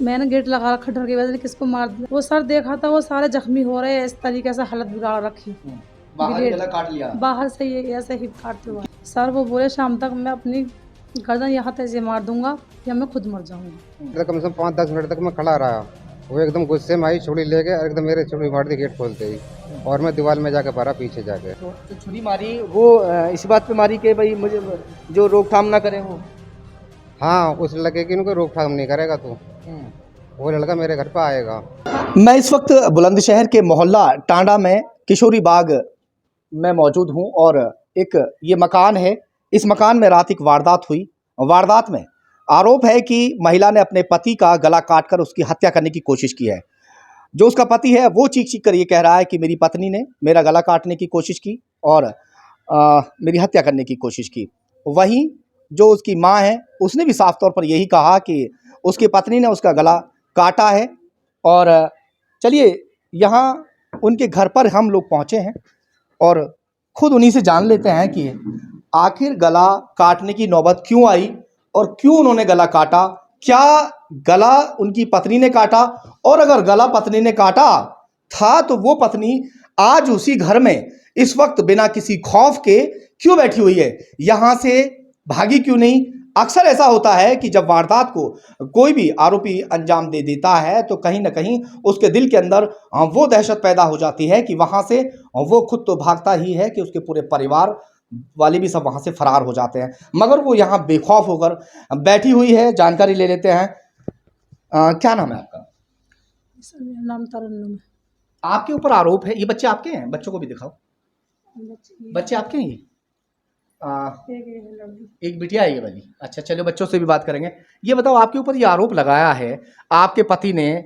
मैंने गेट लगा रखा डर की वजह से किसको मार दिया। वो सर देखा था वो सारे जख्मी हो रहे हैं, इस तरीके से हालत बिगाड़ रखी। बाहर ब्लेड गला काट लिया। बाहर से ये ऐसे ही काटते हुआ सर वो बोले शाम तक मैं अपनी गर्दन यहाँ तक मार दूंगा या मैं खुद मर जाऊंगा। कम से कम 5-10 मिनट तक मैं खड़ा रहा। वो एकदम गुस्से में आई, छुरी लेके और एकदम मेरे छुरी मार दी गेट खोलते ही, और मैं दीवार में जाके पड़ा पीछे जाके। तो छुरी मारी वो इस बात पे मारी कि भाई मुझे जो रोकथाम ना करे वो। हाँ, उस लड़के की उनको रोकथाम नहीं करेगा तू, वो लड़का मेरे घर पे आएगा। मैं इस वक्त बुलंदशहर के मोहल्ला टांडा में किशोरी बाग में मौजूद हूं और एक ये मकान है। इस मकान में रात एक वारदात हुई। वारदात में आरोप है कि महिला ने अपने पति का गला काटकर उसकी हत्या करने की कोशिश की है। जो उसका पति है वो चीख चीख कर ये कह रहा है कि मेरी पत्नी ने मेरा गला काटने की कोशिश की और मेरी हत्या करने की कोशिश की। वहीं जो उसकी माँ है उसने भी साफ तौर पर यही कहा कि उसकी पत्नी ने उसका गला काटा है। और चलिए यहाँ उनके घर पर हम लोग पहुँचे हैं और खुद उन्हीं से जान लेते हैं कि आखिर गला काटने की नौबत क्यों आई और क्यों उन्होंने गला काटा। क्या गला उनकी पत्नी ने काटा, और अगर गला पत्नी ने काटा था तो वो पत्नी आज उसी घर में इस वक्त बिना किसी खौफ के क्यों बैठी हुई है, यहाँ से भागी क्यों नहीं। अक्सर ऐसा होता है कि जब वारदात को कोई भी आरोपी अंजाम दे देता है तो कहीं ना कहीं उसके दिल के अंदर वो दहशत पैदा हो जाती है कि वहाँ से वो खुद तो भागता ही है कि उसके पूरे परिवार वाले भी सब वहाँ से फरार हो जाते हैं, मगर वो यहाँ बेखौफ होकर बैठी हुई है। जानकारी ले लेते हैं। क्या नाम है आपका? सर मेरा नाम तरन्नुम है। आपके ऊपर आरोप है, ये बच्चे आपके हैं? बच्चों को भी दिखाओ। बच्चे आपके हैं? ये एक बिटिया है ये वाली। अच्छा चलो बच्चों से भी बात करेंगे। ये बताओ, आपके ऊपर ये आरोप लगाया है आपके पति ने,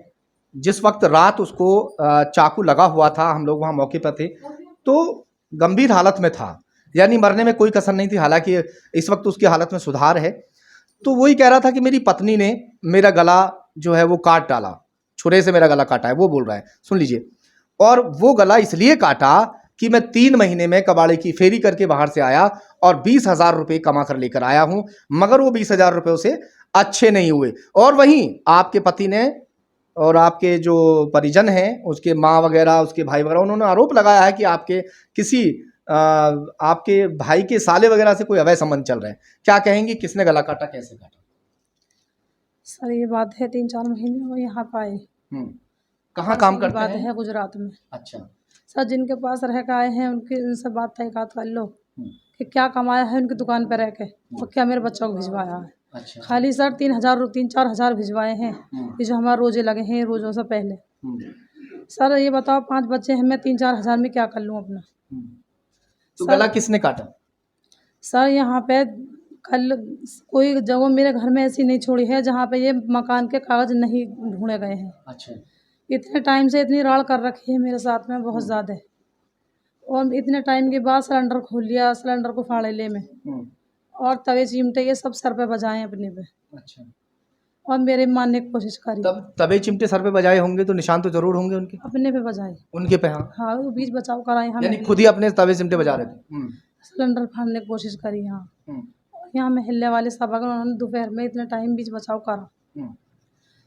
जिस वक्त रात उसको चाकू लगा हुआ था, हम लोग वहाँ मौके पर थे, तो गंभीर हालत में था, यानी मरने में कोई कसर नहीं थी। हालांकि इस वक्त उसकी हालत में सुधार है। तो वही कह रहा था कि मेरी पत्नी ने मेरा गला जो है वो काट डाला, छुरे से मेरा गला काटा है, वो बोल रहा है। सुन लीजिए। और वो गला इसलिए काटा कि मैं 3 महीने में कबाड़े की फेरी करके बाहर से आया और 20,000 रुपये कमा कर लेकर आया हूं, मगर वो 20,000 रुपये उसे अच्छे नहीं हुए। और वहीं आपके पति ने और आपके जो परिजन हैं, उसके माँ वगैरह, उसके भाई वगैरह, उन्होंने आरोप लगाया है कि आपके किसी आपके भाई के साले वगैरह से कोई अवैध संबंध चल रहे हैं। क्या कहेंगे, किसने गला काटा, कैसे काटा? सर ये बात है 3-4 महीने वो यहाँ पे आए। कहाँ काम करते बात हैं? है गुजरात में। अच्छा। सर जिनके पास रह के आए हैं उनकी उनसे बात तहकीकात कर लो कि क्या कमाया है उनकी दुकान पर रह के और क्या मेरे बच्चों को भिजवाया है। अच्छा। खाली सर 3-4 हज़ार भिजवाए हैं, ये जो हमारे रोजे लगे हैं रोजों से पहले। सर ये बताओ 5 बच्चे हैं, मैं 3-4 हज़ार में क्या कर लूँ अपना। तो गला किसने काटा? सर यहाँ पे कल कोई जगह मेरे घर में ऐसी नहीं छोड़ी है जहाँ पे ये मकान के कागज नहीं ढूंढे गए हैं। अच्छा। इतने टाइम से इतनी राड़ कर रखी है मेरे साथ में बहुत ज़्यादा, और इतने टाइम के बाद सिलेंडर खोल लिया, सिलेंडर को फाड़े ले में, और तवे चिमटे ये सब सर पे बजाए अपने पे। अच्छा। और मेरे मारने की कोशिश करी। तब तवे चिमटे सर पे बजाए होंगे तो निशान तो जरूर होंगे उनके? अपने पे बजाए। उनके पे? हाँ। हाँ वो बीच बचाव कराए हम, यानी खुद ही अपने तवे चिमटे बजा रहे थे। सिलेंडर फाड़ने की कोशिश करी यहाँ। यहाँ महल्ले वाले सब अगर उन्होंने दोपहर में इतना टाइम बीच बचाव करा।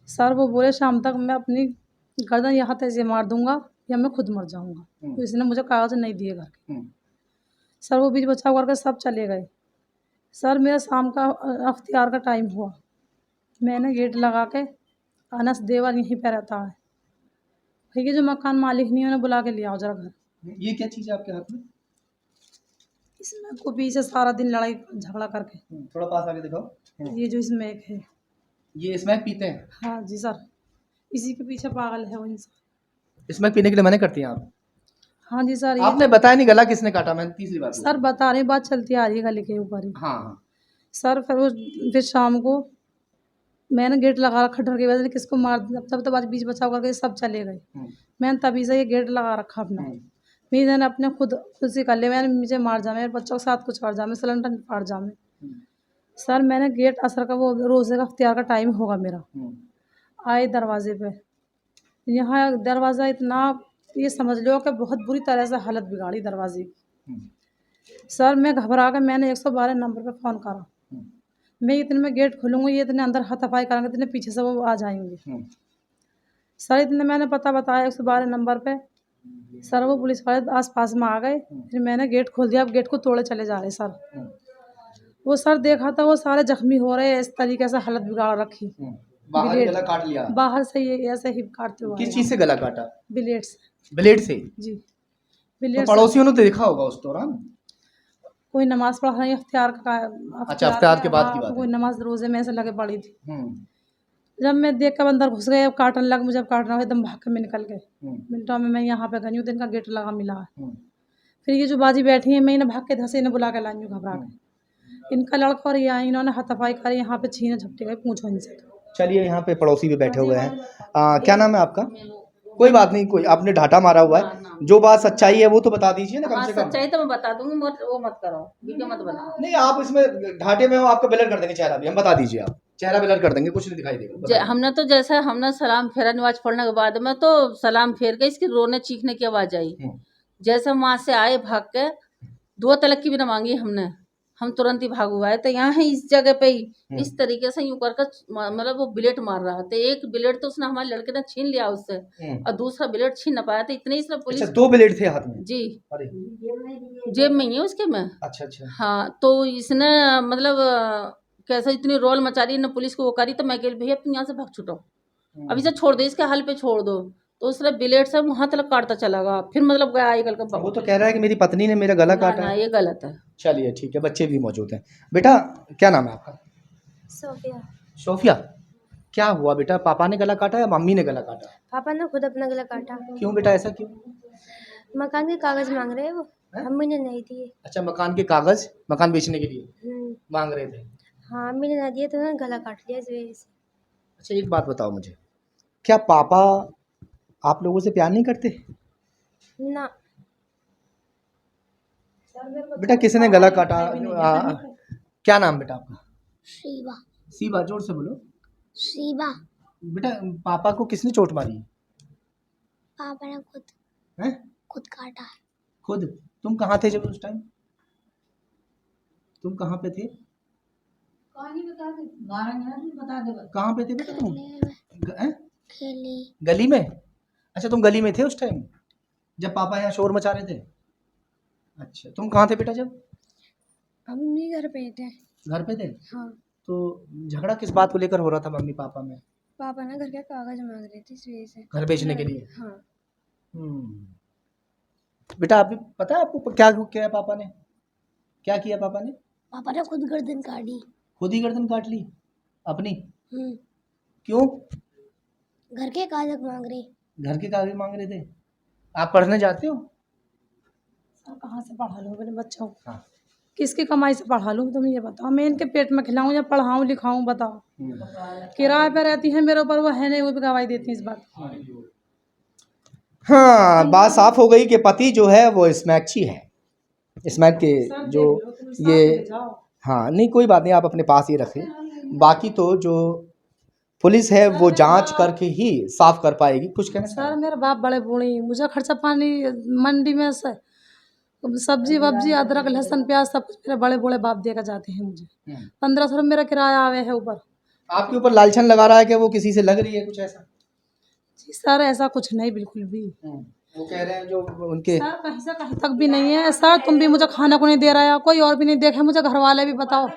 सर वो बोले शाम तक मैं अपनी गर्दन यहाँ तक मार दूंगा या मैं खुद मर जाऊंगा। तो इसने मुझे कागज नहीं दिए घर के। सर वो बीच बचाव करके सब चले गए। सर मेरा शाम का अख्तियार का टाइम हुआ, मैंने गेट लगा के, अनस देवर यहीं पे रहता है, भैया जो मकान मालिक नहीं है उन्हें बुला के ले आओ जरा घर। ये क्या चीज़ है आपके हाथ में? इसमें को पीछे सारा दिन लड़ाई झगड़ा करके। थोड़ा पास आके दिखाओ। ये जो इसमें एक है, ये स्मैक पीते हैं? हाँ जी सर, इसी के पीछे पागल है वो इंसान। स्मैक पीने के लिए मना करती हैं आप? हाँ जी सर। आपने बताया नहीं गला किसने काटा, मैंने तीसरी बार सर बता रहे, बात चलती आ रही है गले के ऊपर ही। हाँ। सर फिर शाम को मैंने गेट लगा रखा डर की वजह से किसको मार दिया, तब तो बीच बचाव करके सब चले गए। मैंने तभी से ये गेट लगा रखा अपना। मैंने अपने खुद से कर लिया, मैंने मुझे मार जा, मेरे बच्चों के साथ कुछ कर जा, मैं सिलेंडर फाड़ जा मैं। सर मैंने गेट असर का वो रोज़े का अख्तियार का टाइम होगा मेरा, आए दरवाजे पे, यहाँ दरवाज़ा इतना, ये समझ लो कि बहुत बुरी तरह से हालत बिगाड़ी दरवाजे की। सर मैं घबरा कर मैंने 112 नंबर पे फ़ोन करा, मैं इतने में गेट खोलूँगी, ये इतने अंदर हाथापाई करेंगे, इतने पीछे से वो आ जाएंगे। सर इतने मैंने पता बताया 112 नंबर पे, सर वो पुलिस वाले आस पास में आ गए, फिर मैंने गेट खोल दिया। अब गेट को तोड़े चले जा रहे सर। वो सर देखा था वो सारे जख्मी हो रहे हैं, इस तरीके से हालत बिगाड़ रखी। बाहर ही गला काट लिया? बाहर से ये ऐसे ही काटते हुए किस चीज से गला काटा? ब्लेड से। ब्लेड से? जी तो ब्लेड से। पड़ोसियों ने तो देखा होगा उस दौरान? कोई नमाज पढ़ रही इफ्तियार का अच्छा, इफ्तियार के बाद की बात है। कोई नमाज रोजे में ऐसे लगे पड़ी थी। हम्म। जब मैं देख कर अंदर घुस गए, अब काटने लग, मुझे अब काटना हुआ, एकदम भाग के मैं निकल गए। मिनटों में मैं यहाँ पे गई हूँ तो इनका गेट लगा मिला है। फिर ये जो बाजी बैठी है, मैं इन्हें भाग के धसे इन्हें बुला के लाई हूँ घबरा के। इनका लड़का और ये आई, इन्होंने हाथापाई करी, यहाँ पे छीने झपटे गए, पूछो इनसे। चलिए, यहाँ पे पड़ोसी भी बैठे हुए हैं। क्या नाम है आपका? कोई बात नहीं, कोई आपने ढाटा मारा हुआ है, जो बात सच्चाई है वो तो बता दीजिए ना कम से कम। सच्चाई तो मैं बता दूंगी, मत वो मत करो, वीडियो मत बनाओ। नहीं, आप इसमें ढाटे में हो, आपका ब्लर कर देंगे चेहरा भी, हम बता दीजिए, आप चेहरा ब्लर कर देंगे, कुछ नहीं दिखाई देगा। हमने तो जैसे हमने सलाम फेरा, नमाज पढ़ने के बाद में तो सलाम फेर के इसकी रोने चीखने की आवाज आई। जैसे हम वहां से आए भाग के, 2 तलक की भी न मांगी हमने, हम तुरंत ही भाग हुआ है। तो यहाँ है इस जगह पे ही इस तरीके से यूं करके मतलब वो ब्लेड मार रहा था। एक ब्लेड तो उसने हमारे लड़के ने छीन लिया उससे, और दूसरा ब्लेड छीन न पाया। तो इतने ही सिर्फ पुलिस। अच्छा, 2 ब्लेड थे हाथ में? जी, अरे जेब में ही है उसके में। अच्छा। हाँ, तो इसने मतलब कैसे इतनी रोल मचा रही ना, पुलिस को वो करी। तो मैं कह भैया तुम यहाँ से भाग छूटो, अभी से छोड़ दो, इसके हाल पे छोड़ दो। तो उसने ब्लेड से वहां तक काटता चला गया। फिर मतलब गया आई कल का। वो तो कह रहा है कि मेरी पत्नी ने मेरा गला काटा ना, है। ये गलत है। चलिए ठीक है, बच्चे भी मौजूद हैं। बेटा क्या नाम है आपका? सोफिया। सोफिया, क्या हुआ बेटा? पापा ने गला काटा या मम्मी ने गला काटा? पापा ने खुद अपना गला काटा। क्यों बेटा, ऐसा क्यों? मकान के कागज मांग रहे हैं वो, अम्मी ने नहीं दिए। अच्छा, मकान के कागज, मकान बेचने के लिए मांग रहे थे? हाँ, अम्मी ने नहीं दिए तो उन्होंने गला काट लिया इस वजह से। अच्छा, एक बात बताओ मुझे, क्या पापा आप लोगों से प्यार नहीं करते? ना। बेटा किसने गला काटा? क्या नाम बेटा आपका? शिवा। सीबा, जोर से बोलो। शिवा। बेटा पापा को किसने चोट मारी? पापा ने खुद। हैं? खुद काटा है। खुद? तुम कहाँ थे जब उस टाइम? तुम कहाँ पे थे? कहाँ पे थे बेटा तुम? गली में? अच्छा, तुम गली में थे उस टाइम जब पापा यहाँ शोर मचा रहे थे? अच्छा, तुम कहाँ थे बेटा जब? मम्मी घर पे थे। घर पे थे? हाँ। तो झगड़ा किस बात को लेकर हो रहा था मम्मी पापा में? पापा ना घर के कागज मांग रहे थे इस वजह से। घर बेचने के लिए? हाँ। बेटा अभी पता है आपको क्या किया पापा ने? क्या किया पापा ने? पापा ने खुद गर्दन काटी। खुद ही गर्दन काट ली अपनी? हम्म। क्यों? घर के कागज मांग रहे। घर के कागज मांग रहे थे? आप पढ़ने जाते हो? सर कहाँ से पढ़ा लूँ अपने बच्चों को? हाँ। किसकी कमाई से पढ़ा लूँ तुम ये बताओ? मैं इनके पेट में खिलाऊं या पढ़ाऊं लिखाऊं बताओ? किराए पे रहती है मेरे ऊपर, वो है नहीं, वो भी गवाही देती है इस बात। हाँ, बात साफ हो गई कि पति जो है वो स्मैक्ची है। स्मैक के जो ये, हाँ नहीं कोई बात नहीं, आप अपने पास ही रखें। बाकी तो जो पुलिस है वो जांच करके ही साफ कर पाएगी। कुछ कहना सर मेरे बाप बड़े बूढ़े, मुझे खर्चा पानी मंडी में से सब्जी वब्जी अदरक लहसुन प्याज सब कुछ मेरे बड़े बूढ़े बाप देकर जाते हैं मुझे। 1500 रुपये मेरा किराया आवे है ऊपर। आपके ऊपर लालचन लगा रहा है कि वो किसी से लग रही है, कुछ ऐसा? जी सर ऐसा कुछ नहीं, बिल्कुल भी। वो कह रहे हैं जो उनके सर कहीं से कहीं तक भी नहीं है। सर तुम भी मुझे खाना को नहीं दे रहा है, कोई और भी नहीं देखे मुझे, घर वाले भी बताओ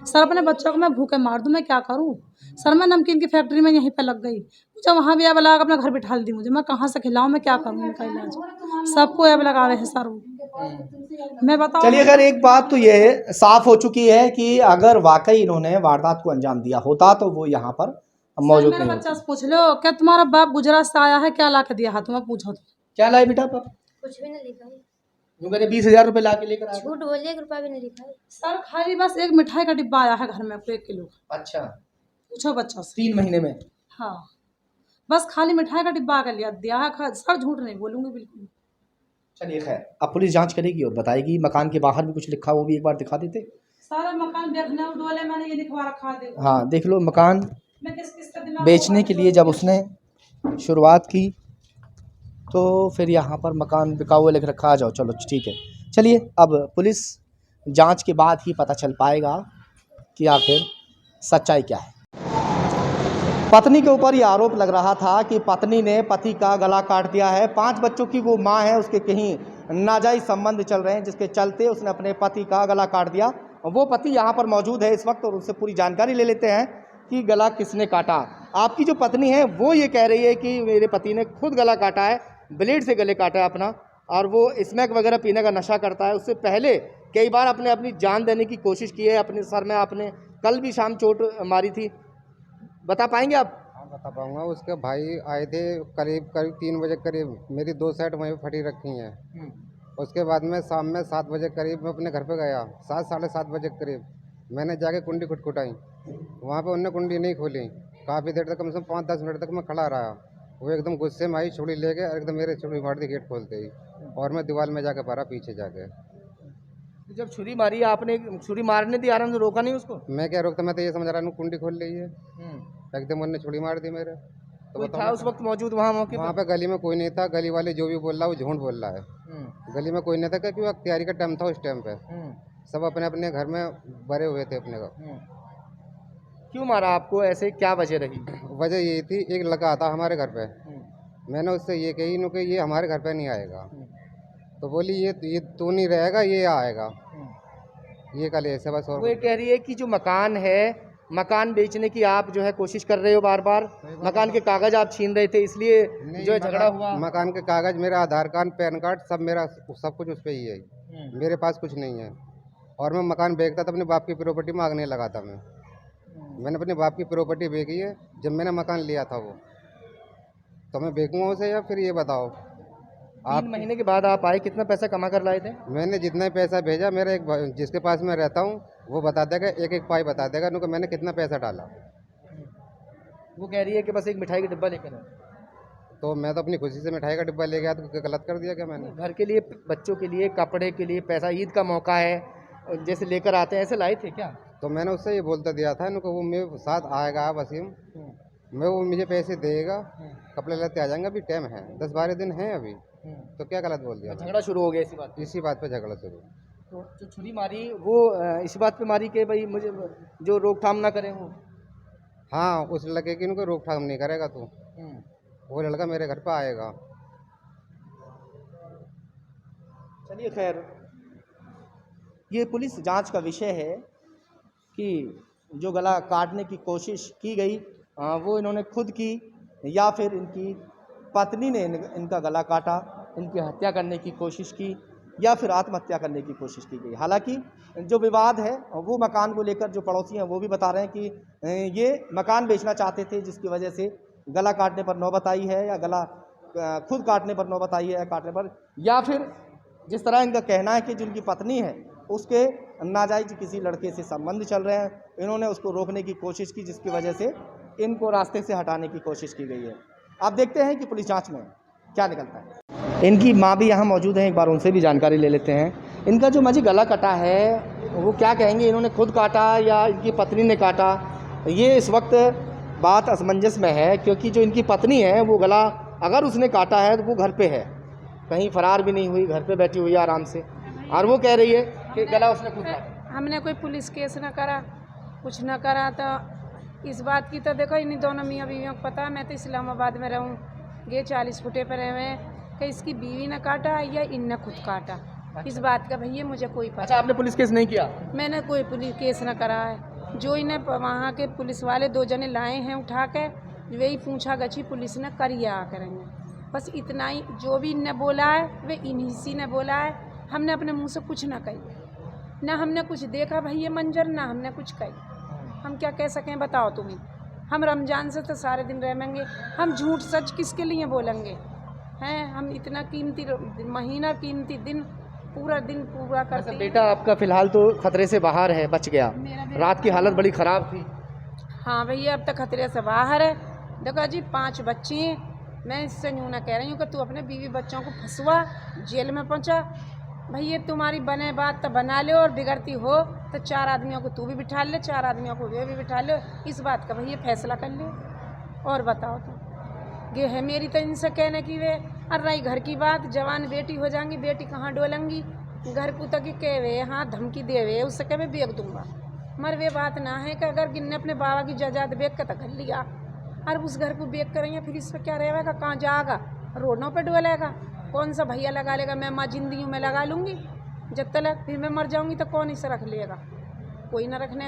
सर अपने बच्चों को मैं भूखे मार दूं, मैं क्या करूं? सर मैं नमकीन की फैक्ट्री में यहीं पे लग गई, मुझे वहाँ भी अब लगा अपना घर बिठा दी मुझे, मैं कहाँ से खिलाऊं, मैं क्या करूं? इनका इलाज सबको अब लगावे है सर वो, मैं बताओ। चलिए अगर एक बात तो ये साफ हो चुकी है कि अगर वाकई इन्होंने वारदात को अंजाम दिया होता तो वो यहाँ पर मौजूद नहीं बच्चा से पूछ लो, क्या तुम्हारा बाप गुजरात से आया है, क्या ला के दिया हाथ में? पूछो तो। क्या लाए बेटा पापा? कुछ भी नहीं लिखा है। जो मैंने 20,000 रुपए ला के लेकर आया। झूठ बोलिए, 1 रुपया भी नहीं लिखा है। सर खाली बस एक मिठाई का डिब्बा आया है घर में 1 किलो का। अच्छा, पूछो बच्चों से। 3 महीने में? हाँ बस खाली मिठाई का डिब्बा आकर लिया दिया है सर, झूठ नहीं बोलूंगी बिल्कुल। चलिए खैर, अब पुलिस जांच करेगी और बताएगी। मकान के बाहर भी कुछ लिखा, वो भी एक बार दिखा देते। सारा मकान देखने डोले मैंने ये लिखवा रखा है। हाँ देख लो, मकान मैं किस का दिमाग बेचने के लिए जब उसने शुरुआत की तो फिर यहाँ पर मकान बिका हुआ लिख रखा। आ जाओ, चलो ठीक है। चलिए अब पुलिस जांच के बाद ही पता चल पाएगा कि आखिर सच्चाई क्या है। पत्नी के ऊपर ये आरोप लग रहा था कि पत्नी ने पति का गला काट दिया है। 5 बच्चों की वो मां है, उसके कहीं नाजायज संबंध चल रहे हैं जिसके चलते उसने अपने पति का गला काट दिया। वो पति यहाँ पर मौजूद है इस वक्त और उससे पूरी जानकारी ले लेते हैं कि गला किसने काटा। आपकी जो पत्नी है वो ये कह रही है कि मेरे पति ने खुद गला काटा है, ब्लेड से गले काटा है अपना, और वो स्मैक वगैरह पीने का नशा करता है। उससे पहले कई बार अपनी जान देने की कोशिश की है। अपने सर में आपने कल भी शाम चोट मारी थी, बता पाएंगे आप? हाँ बता पाऊँगा। उसके भाई आए थे करीब 3 बजे करीब, मेरी 2 साइड वहीं पे फटी रखी हैं। उसके बाद में शाम में 7 बजे करीब मैं अपने घर पे गया, 7 साढ़े 7 बजे करीब मैंने जाके कुंडी खुटखुटाई। वहाँ पे उनने कुंडी नहीं खोली। काफ़ी देर तक, कम से कम 5-10 मिनट तक मैं खड़ा रहा। वो एकदम गुस्से में आई, छुरी लेके एकदम मेरे छुरी मार दी गेट खोलते ही, और मैं दीवार में जाके पड़ा पीछे जाके। जब छुरी मारी आपने, छुरी मारने दी, आराम से रोका नहीं उसको? मैं क्या रोकता, मैं तो ये समझ रहा हूँ कुंडी खोल ली है। एकदम उन्होंने छुरी मार दी मेरे। तो कोई था उस वक्त मौजूद वहाँ मौके वहाँ पे गली में कोई नहीं था। गली वाले जो भी बोल रहा है वो झूठ बोल रहा है। गली में कोई नहीं था क्योंकि वो तैयारी का टाइम था उस टाइम पे। सब अपने अपने घर में भरे हुए थे अपने का। क्यों मारा आपको, ऐसे क्या वजह रही? वजह ये थी, एक लड़का आता हमारे घर पे, मैंने उससे ये कही नु कि ये हमारे घर पे नहीं आएगा। तो बोली ये तू नहीं रहेगा, ये आएगा। ये कल ऐसे बस। और वो ये कह रही है कि जो मकान है, मकान बेचने की आप जो है कोशिश कर रहे हो बार बार, मकान के कागज आप छीन रहे थे, इसलिए जो है झगड़ा हुआ। मकान के कागज, मेरा आधार कार्ड, पैन कार्ड सब मेरा सब कुछ उस पर ही है। मेरे पास कुछ नहीं है। और मैं मकान बेचता था, अपने बाप की प्रॉपर्टी मांगने लगा था। मैंने अपने बाप की प्रॉपर्टी बेची है जब मैंने मकान लिया था वो, तो मैं बेचूंगा उसे या फिर ये बताओ। 3 महीने के बाद आप आए, कितना पैसा कमा कर लाए थे? मैंने जितना पैसा भेजा, मेरा एक जिसके पास मैं रहता हूँ वो बता देगा, एक पाई बता देगा उनको मैंने कितना पैसा डाला। वो कह रही है कि बस एक मिठाई का डिब्बा लेकर आए। तो मैं तो अपनी खुशी से मिठाई का डिब्बा ले गया, तो गलत कर दिया क्या मैंने? घर के लिए, बच्चों के लिए, कपड़े के लिए पैसा, ईद का मौका है जैसे लेकर आते हैं, ऐसे लाए थे क्या? तो मैंने उससे ये बोलता दिया था इनको, वो मेरे साथ आएगा वसीम, मैं वो मुझे पैसे देगा, कपड़े लेते आ जाएंगे, अभी टाइम है, 10-12 दिन है अभी। तो क्या गलत बोल दिया? झगड़ा शुरू हो गया इसी बात पे झगड़ा शुरू। तो जो छुरी मारी वो इसी बात पे मारी कि भाई मुझे जो रोकथाम ना करें वो? हाँ, उस लड़के की इनको रोकथाम नहीं करेगा तू, वो लड़का मेरे घर पे आएगा। चलिए खैर, ये पुलिस जांच का विषय है कि जो गला काटने की कोशिश की गई वो इन्होंने खुद की या फिर इनकी पत्नी ने इनका गला काटा, इनकी हत्या करने की कोशिश की या फिर आत्महत्या करने की कोशिश की गई। हालांकि जो विवाद है वो मकान को लेकर जो पड़ोसी हैं वो भी बता रहे हैं कि ये मकान बेचना चाहते थे, जिसकी वजह से गला काटने पर नौबत आई है, या गला खुद काटने पर नौबत आई है, काटने पर, या फिर जिस तरह इनका कहना है कि जो उनकी पत्नी है उसके नाजायज किसी लड़के से संबंध चल रहे हैं, इन्होंने उसको रोकने की कोशिश की, जिसकी वजह से इनको रास्ते से हटाने की कोशिश की गई है। आप देखते हैं कि पुलिस जांच में क्या निकलता है। इनकी माँ भी यहाँ मौजूद हैं, एक बार उनसे भी जानकारी ले लेते हैं। इनका जो मजी गला कटा है वो क्या कहेंगे, इन्होंने खुद काटा या इनकी पत्नी ने काटा? ये इस वक्त बात असमंजस में है, क्योंकि जो इनकी पत्नी है वो गला अगर उसने काटा है तो वो घर पे है, कहीं फरार भी नहीं हुई, घर पे बैठी हुई है आराम से, और वो कह रही है कि गला उसने खुद काटा। हमने कोई पुलिस केस न करा, कुछ न करा, तो इस बात की तो देखो इन्हीं दोनों मियाँ बीवियों को पता। मैं तो इस्लामाबाद में रहूँ, ये 40 फुटे पर रहे कि इसकी बीवी ने काटा या इनने खुद काटा। अच्छा। इस बात का भैया मुझे कोई पता। अच्छा, आपने पुलिस केस नहीं किया? मैंने कोई पुलिस केस न करा है। जो इन्हें वहाँ के पुलिस वाले 2 जने लाए हैं उठा के, वही पूछा गछी पुलिस ने करिए आ करेंगे, बस इतना ही। जो भी इनने बोला है वे इन्हीं ने बोला है, हमने अपने मुँह से कुछ ना कही, ना हमने कुछ देखा भैया मंजर, ना हमने कुछ कही। हम क्या कह सकें बताओ तुम ही। हम रमज़ान से तो सारे दिन रहेंगे, हम झूठ सच किसके लिए बोलेंगे हैं? हम इतना कीमती महीना, कीमती दिन, पूरा दिन पूरा करते हैं। बेटा आपका फ़िलहाल तो खतरे से बाहर है, बच गया, रात की हालत बड़ी ख़राब थी। हाँ भैया, अब तक खतरे से बाहर है। देखो जी 5 बच्चे हैं, मैं इससे यूँ ना कह रही हूँ कि तू अपने बीवी बच्चों को फंसवा, जेल में पहुँचा। भैया तुम्हारी बने बात तो बना लो, और बिगड़ती हो तो 4 आदमियों को तू भी बिठा ले, 4 आदमियों को वे भी बिठा लो, इस बात का भैया फैसला कर ले। और बताओ तो ये है मेरी तो इनसे कहने की वे। और रही घर की बात, जवान बेटी हो जाएंगी, बेटी कहाँ डोलेंगी, घर को तक कहे वे हाँ धमकी दे वे उससे कहे मैं बेच दूंगा। मर वे बात ना है कि अगर गिन्ने अपने बाबा की जायदाद बेच कर कर लिया और उस घर को बेच करेंगे फिर इस पर क्या रहेगा, कहाँ जाएगा, रोडों पर डोलेगा, कौन सा भैया लगा लेगा। मैं माँ जिंदगी में लगा लूँगी जब तक, फिर मैं मर जाऊँगी तो कौन इसे रख लेगा, कोई ना रखने